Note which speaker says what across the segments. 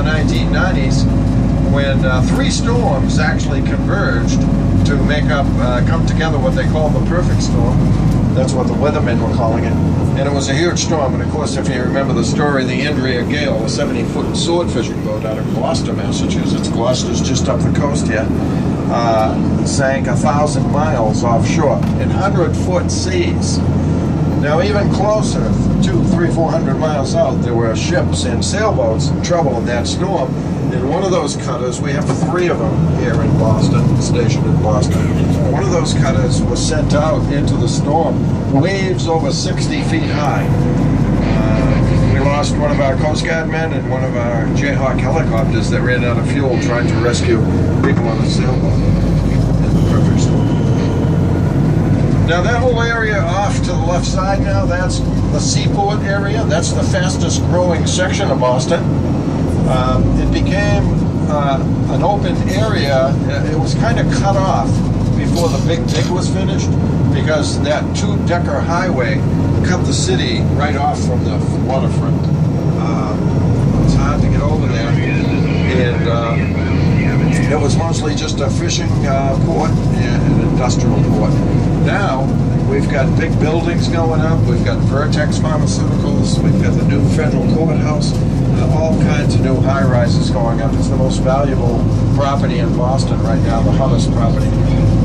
Speaker 1: the 1990s when three storms actually converged to make up, come together what they call the perfect storm. That's what the weathermen were calling it. And it was a huge storm. And of course, if you remember the story, the Andrea Gale, a 70-foot sword fishing boat out of Gloucester, Massachusetts. Gloucester's just up the coast here. Sank 1,000 miles offshore in 100-foot seas. Now, even closer, 200, 300, 400 miles out, there were ships and sailboats in trouble in that storm. In one of those cutters, we have three of them here in Boston, stationed in Boston. One of those cutters was sent out into the storm, waves over 60 feet high. We lost one of our Coast Guard men and one of our Jayhawk helicopters that ran out of fuel trying to rescue people on a sailboat in the perfect storm. Now that whole area off to the left side now, that's the seaport area. That's the fastest growing section of Boston. It became an open area. It was kind of cut off before the Big Dig was finished because that two-decker highway cut the city right off from the waterfront. It's hard to get over there. And it was mostly just a fishing port and an industrial port. Now, we've got big buildings going up. We've got Vertex Pharmaceuticals. We've got the new federal courthouse. All kinds of new high-rises going up. It's the most valuable property in Boston right now, the hottest property.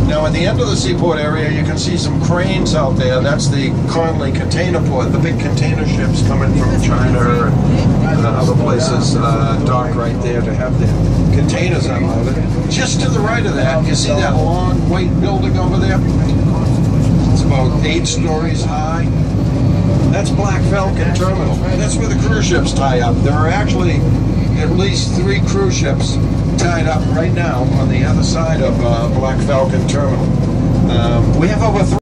Speaker 1: Now, at the end of the seaport area, you can see some cranes out there. That's the Conley container port. The big container ships coming from China and other places dock right there to have their containers unloaded. Just to the right of that, you see that long white building over there? It's about 8 stories high. That's Black Falcon Terminal. That's where the cruise ships tie up. There are actually at least 3 cruise ships tied up right now on the other side of Black Falcon Terminal. We have over